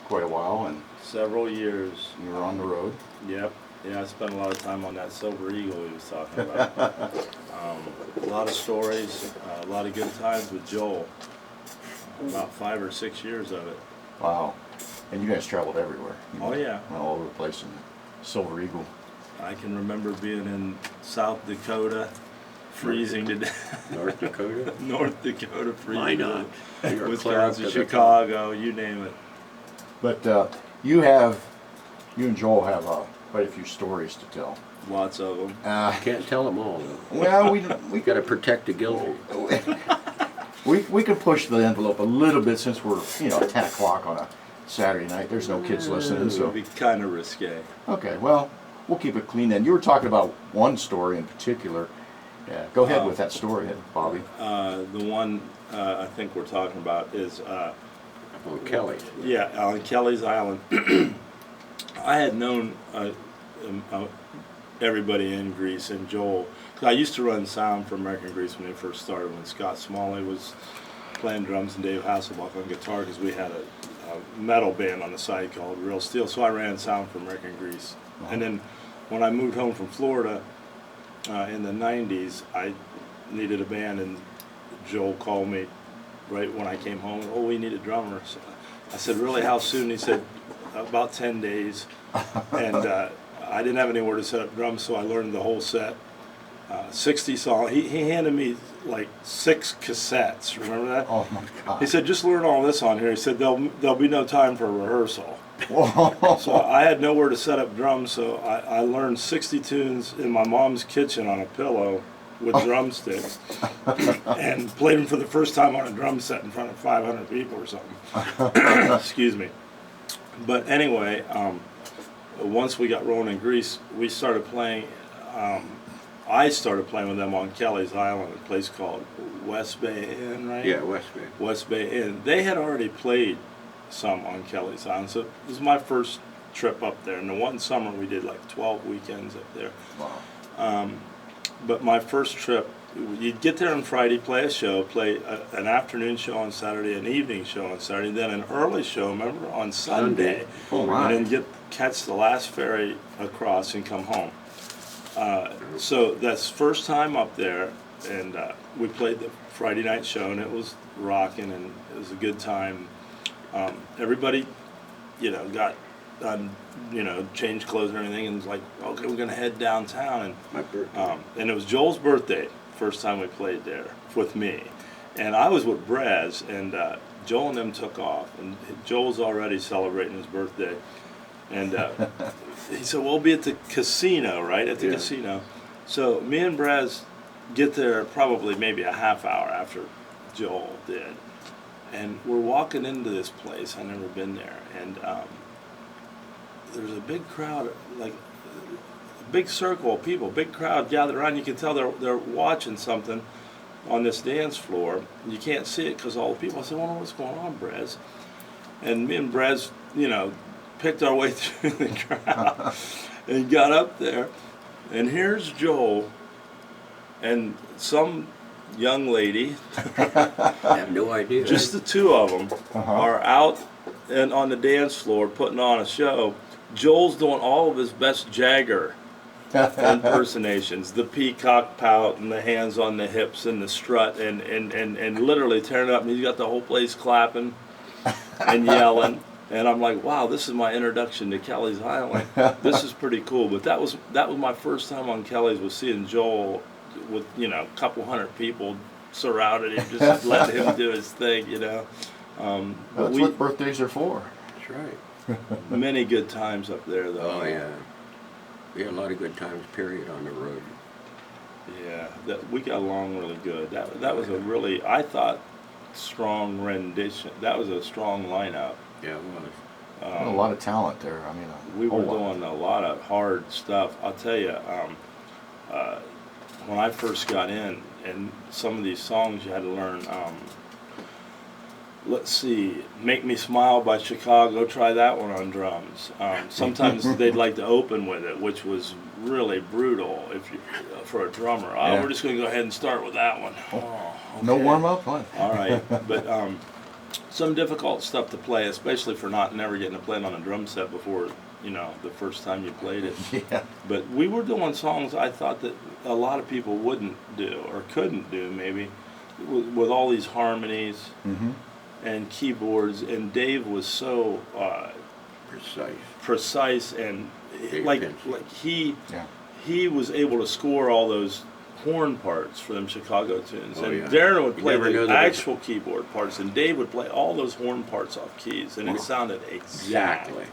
quite a while, and several years. you were on the road. Yep. Yeah, I spent a lot of time on that Silver Eagle he was talking about. A lot of stories, a lot of good times with Joel. About 5 or 6 years of it. Wow. And you guys traveled everywhere. Oh yeah. Went all over the place in the Silver Eagle. I can remember being in South Dakota, freezing to death. North Dakota? North Dakota, freezing. Why not? To You're death. clear up Wisconsin, to the Chicago, you name it. But you and Joel have quite a few stories to tell. Lots of them. Can't tell them all, though. Well, we Got to protect the guilty. we can push the envelope a little bit since we're 10 o'clock on a Saturday night. There's no kids listening, It would so be kind of risque. okay. Well, we'll keep it clean then. You were talking about one story in particular. Yeah, go ahead with that story, Bobby. The one I think we're talking about is On Kelly. yeah, on Kelly's Island. I had known everybody in Greece and Joel. 'Cause I used to run sound for American Grease when they first started, when Scott Smalley was playing drums and Dave Hasselbach on guitar, because we had a metal band on the side called Real Steel. So I ran sound for American Grease. And then when I moved home from Florida in the 90s, I needed a band, and Joel called me right when I came home. Oh, we need a drummer. So I said, really, how soon? He said, about 10 days. And I didn't have anywhere to set up drums, so I learned the whole set. 60 songs. He handed me like 6 cassettes. Remember that? Oh my God. He said, just learn all this on here. He said, there'll be no time for rehearsal. Whoa. So I had nowhere to set up drums, so I learned 60 tunes in my mom's kitchen on a pillow with drumsticks, and played them for the first time on a drum set in front of 500 people or something. Excuse me. But anyway, once we got rolling in Greece, we started playing. I started playing with them on Kelly's Island, a place called West Bay Inn, right? Yeah, West Bay. West Bay Inn. They had already played some on Kelly's Island, so it was my first trip up there. And the one summer we did like 12 weekends up there. Wow. But my first trip, you'd get there on Friday, play a show, play an afternoon show on Saturday, an evening show on Saturday, then an early show, remember, on Sunday. Oh, wow. And then catch the last ferry across and come home. So that's first time up there, and we played the Friday night show, and it was rocking, and it was a good time. Everybody, got changed clothes and everything, and was like, okay, we're gonna head downtown, and My birthday. and it was Joel's birthday, first time we played there with me, and I was with Braz, and Joel and them took off, and Joel's already celebrating his birthday, and he said, we'll be at the casino, right, at the Yeah. casino. So me and Braz get there probably maybe a half hour after Joel did, and we're walking into this place. I've never been there, and there's a big crowd, like a big circle of people, big crowd gathered around. You can tell they're watching something on this dance floor. You can't see it because all the people. I said, well, what's going on, Braz? And me and Braz, picked our way through the crowd and got up there. And here's Joel and some young lady, I have no idea. just the two of them, are out and on the dance floor putting on a show. Joel's doing all of his best Jagger impersonations, the peacock pout and the hands on the hips and the strut, and literally tearing it up. And he's got the whole place clapping and yelling. And I'm like, wow, this is my introduction to Kelly's Island. This is pretty cool. But that was my first time on Kelly's, was seeing Joel with a couple hundred people surrounded him, just letting him do his thing. But That's what birthdays are for. That's right. many good times up there, though. Oh, yeah. We had a lot of good times, period, on the road. Yeah, we got along really good. That was a really, I thought, strong rendition. That was a strong lineup. Yeah, it was. A lot of talent there. I mean, We were whole lot. doing a lot of hard stuff. I'll tell you, when I first got in, and some of these songs you had to learn. Let's see, "Make Me Smile" by Chicago. Try that one on drums. Sometimes they'd like to open with it, which was really brutal for a drummer. Yeah. We're just going to go ahead and start with that one. No okay. warm up, what? All right, but some difficult stuff to play, especially for never getting to play it on a drum set before, the first time you played it. Yeah. But we were doing songs I thought that a lot of people wouldn't do or couldn't do maybe, with all these harmonies and keyboards. And Dave was so precise and like he was able to score all those horn parts for them Chicago tunes. And Darren would play the actual keyboard parts, and Dave would play all those horn parts off keys, and it sounded exactly.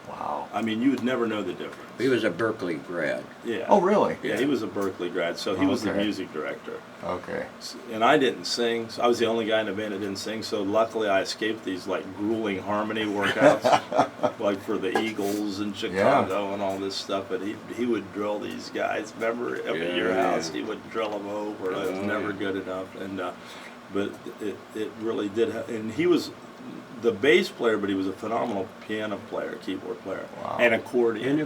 Wow. I mean, you would never know the difference. He was a Berkeley grad. Yeah. Oh, really? Yeah, he was a Berkeley grad, so he was the music director. Okay. And I didn't sing, so I was the only guy in the band that didn't sing, so luckily I escaped these like grueling harmony workouts, like for the Eagles in Chicago and all this stuff. But he would drill these guys. Remember, up at your house, he would drill them over. It was never good enough. And but it really did. And he was the bass player, but he was a phenomenal piano player, keyboard player, and accordion.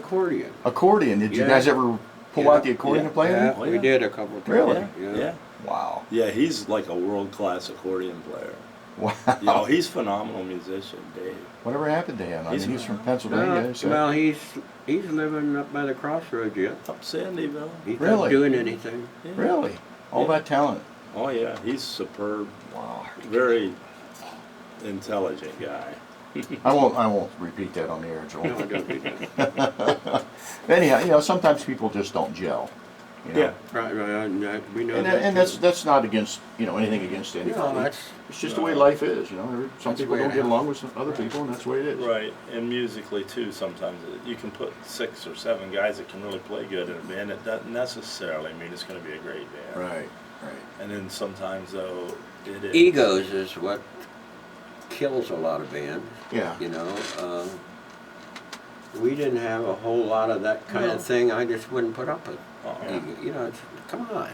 Accordion. Did you guys ever pull out the accordion to play Yeah, it? we did a couple of times. Really? Yeah. Wow. Yeah, he's like a world-class accordion player. Wow. He's a phenomenal musician, Dave. Whatever happened to him? I mean, he's from Pennsylvania. So. Well, he's living up by the crossroads yet. Up Sandyville. He's not doing anything. Yeah. Really? All that talent. Oh yeah, he's superb. Wow. Very intelligent guy. I won't repeat that on the air, Joel. No, don't do that. Anyhow, sometimes people just don't gel. Yeah. Right, we know And that's not against anything against anybody. No, it's just the way life is. Some That's people the way don't it get along with other people, and that's the way it is. Right, and musically too. Sometimes you can put 6 or 7 guys that can really play good in a band. It doesn't necessarily mean it's going to be a great band. Right. And then sometimes though, it is. Egos is what kills a lot of bands. Yeah. We didn't have a whole lot of that kind of thing. I just wouldn't put up with. Come on.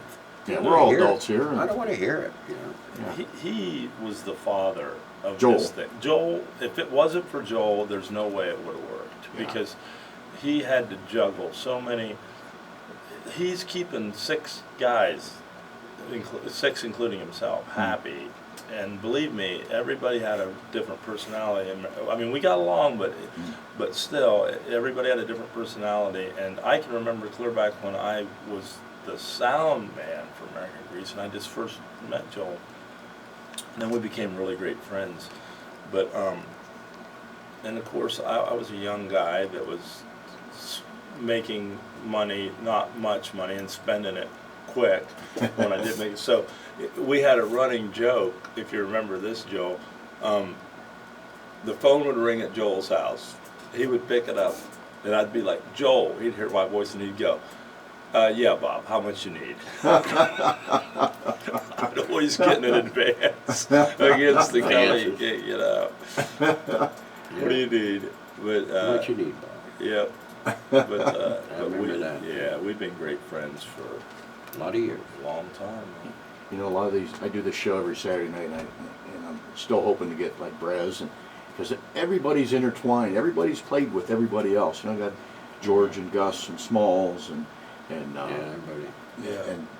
Yeah, we're all adults here. I don't want to hear it. Yeah. He was the father of Joel. this thing. Joel, if it wasn't for Joel, there's no way it would have worked, because he had to juggle so many. He's keeping 6 guys, 6 including himself, happy. And believe me, everybody had a different personality. And I mean, we got along, but still, everybody had a different personality. And I can remember clear back when I was the sound man for American Grease, and I just first met Joel. And then we became really great friends. But and of course, I was a young guy that was making money, not much money, and spending it quick when I did make it. So we had a running joke, if you remember this, Joel. The phone would ring at Joel's house. He would pick it up, and I'd be like, Joel. He'd hear my voice, and he'd go, yeah, Bob, how much you need? I'd always get in advance against the company. What do you need? But, what you need, Bob. Yeah. But, I remember that. Yeah, we've been great friends for a lot of years. A long time. A lot of these, I do this show every Saturday night, and I'm still hoping to get like Brez, and because everybody's intertwined, everybody's played with everybody else. I got George and Gus and Smalls and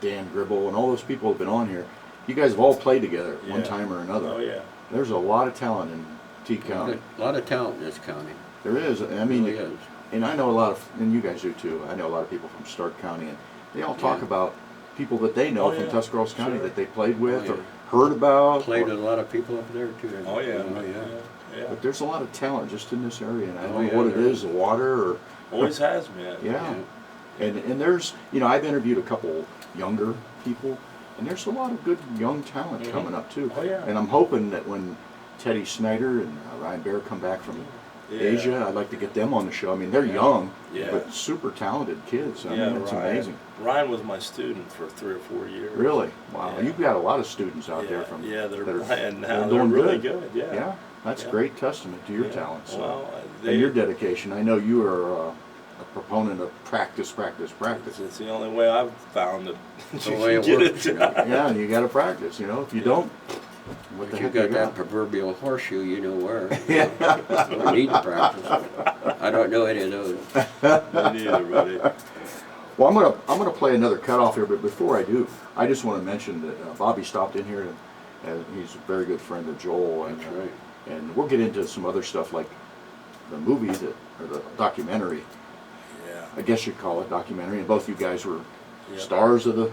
Dan Gribble and all those people have been on here. You guys have all played together at one time or another. Oh yeah. There's a lot of talent in T County. A lot of talent in this county. There is. I mean, really is. And I know a lot of, and you guys do too. I know a lot of people from Stark County, and they all talk about people that they know from Tuscarawas County that they played with or heard about. Played with a lot of people up there too. Oh yeah. Yeah. But there's a lot of talent just in this area, and I don't know what it is, the water or... Always has been. Yeah. And there's, I've interviewed a couple younger people, and there's a lot of good young talent coming up too. Oh yeah. And I'm hoping that when Teddy Snyder and Ryan Bear come back from Asia, I'd like to get them on the show. I mean, they're young, but super talented kids. I mean, it's amazing. Ryan was my student for 3 or 4 years. Really? Wow. Yeah. You've got a lot of students out there from they're playing now. They're They're doing really good. Yeah. That's a great testament to your talent. So. Well, and your dedication. I know you are a proponent of practice. It's the only way I've found that the way it works. Yeah, and you got to practice. If you don't, what the you heck got you that proverbial horseshoe, you know where. Yeah. You need to practice. I don't know any of those. Me neither, buddy. Well, I'm gonna play another cutoff here, but before I do, I just want to mention that Bobby stopped in here and he's a very good friend of Joel. And, That's right. And we'll get into some other stuff like the movie or the documentary. Yeah. I guess you'd call it documentary. And both you guys were Yep. stars of the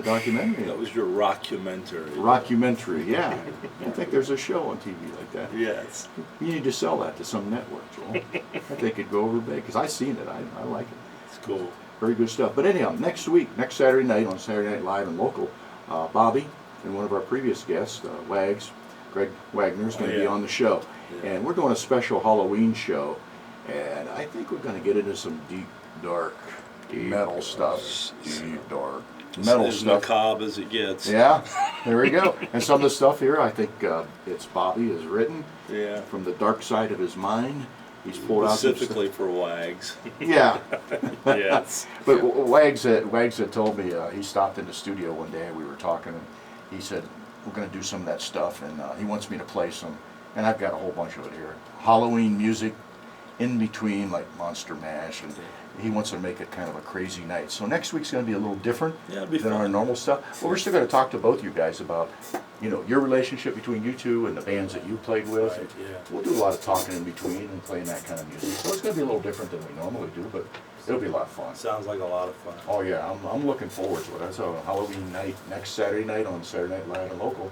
documentary. That was your rockumentary. Rockumentary, yeah. I think there's a show on TV like that. Yes. You need to sell that to some network, Joel. I think it'd go over big because I've seen it. I like it. It's cool. Very good stuff. But anyhow, next week, next Saturday night on Saturday Night Live and Local, Bobby and one of our previous guests, Wags, Greg Wagner, is going to be on the show. Yeah. And we're doing a special Halloween show. And I think we're going to get into some deep, dark metal stuff. Deep, dark metal as stuff. macabre as it gets. Yeah, there we go. And some of the stuff here, I think it's Bobby has written Yeah. from the dark side of his mind. He's pulled out some Specifically for Wags. Yeah. Yes. But Wags had told me, he stopped in the studio one day and we were talking, and he said, we're going to do some of that stuff, and he wants me to play some, and I've got a whole bunch of it here. Halloween music in between, like Monster Mash, and he wants to make it kind of a crazy night. So next week's going to be a little different Yeah, it'll be than our fun. normal stuff. Well, we're still going to talk to both you guys about, your relationship between you two and the bands that you played with. Right, yeah. We'll do a lot of talking in between and playing that kind of music. So it's going to be a little different than we normally do, but it'll be a lot of fun. Sounds like a lot of fun. Oh yeah, I'm looking forward to it. That's a Halloween night, next Saturday night on Saturday Night Live and Local.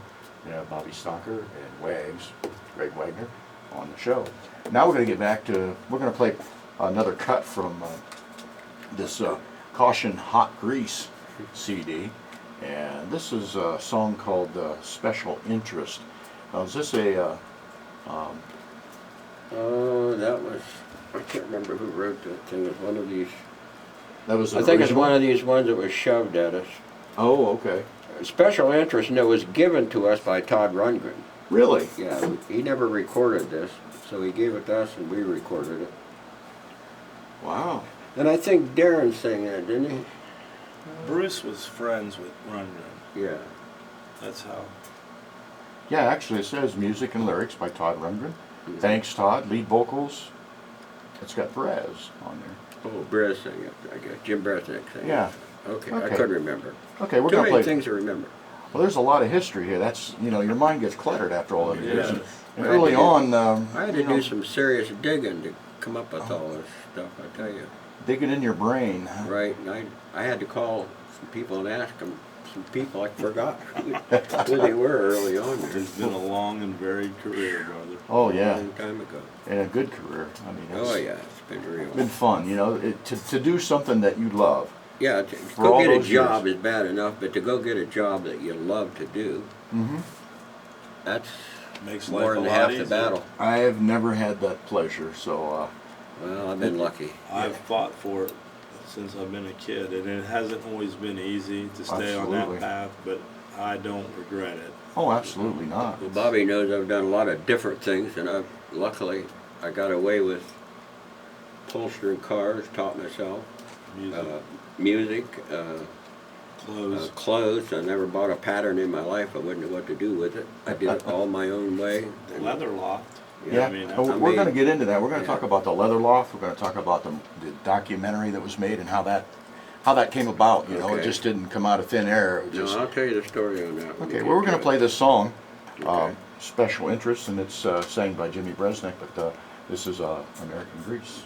Bobby Stocker and Wags, Greg Wagner, on the show. Now we're going to get back to, we're going to play another cut from this Caution Hot Grease CD. And this is a song called Special Interest. Now, is this a, Oh, that was, I can't remember who wrote that thing. It was one of these, that was I an think it's original? one of these ones that was shoved at us. Oh, okay. Special Interest, and it was given to us by Todd Rundgren. Really? Yeah, he never recorded this, so he gave it to us and we recorded it. Wow. And I think Darren sang that, didn't he? Bruce was friends with Rundgren. Yeah. That's how. Yeah, actually it says music and lyrics by Todd Rundgren. Thanks, Todd. Lead vocals. It's got Perez on there. Oh, Brez sang it, I guess. Jim Bresnick sang it. Yeah. Okay, Okay. I couldn't remember. Okay, we're Too gonna many play. things to remember. Well, there's a lot of history here. That's your mind gets cluttered after all of it. Yeah. And I early had to on, I had to do some serious digging to come up with all this stuff, I tell you. digging in your brain. Right, and I had to call some people and ask them, some people I forgot who they were early on there. It's been a long and varied career, brother. Oh A yeah, long time ago. and a good career. I mean, Oh yeah, it's been real. been fun. To do something that you love. Yeah, to For go all get a those job years. is bad enough, but to go get a job that you love to do, Mm-hmm. that's Makes more life a than lot half easier. the battle. I have never had that pleasure, so Well, I've been lucky. I've fought for it since I've been a kid, and it hasn't always been easy to stay on Absolutely. that path, but I don't regret it. oh, absolutely not. Well, Bobby knows I've done a lot of different things, and luckily I got away with upholstering cars, taught myself Music, music, clothes. clothes. I never bought a pattern in my life. I wouldn't know what to do with it. I did it all my own way. Leather loft. Yeah, I mean, and we're I going to mean, get into that. We're going to yeah. talk about the leather loft. We're going to talk about the documentary that was made and how that came about. It Okay. just didn't come out of thin air. It No, just I'll tell you the story on that. when we okay. get Well, we're going to to play it. this song, Okay. Special Interest, and it's sang by Jimmy Bresnick. But this is American Grease.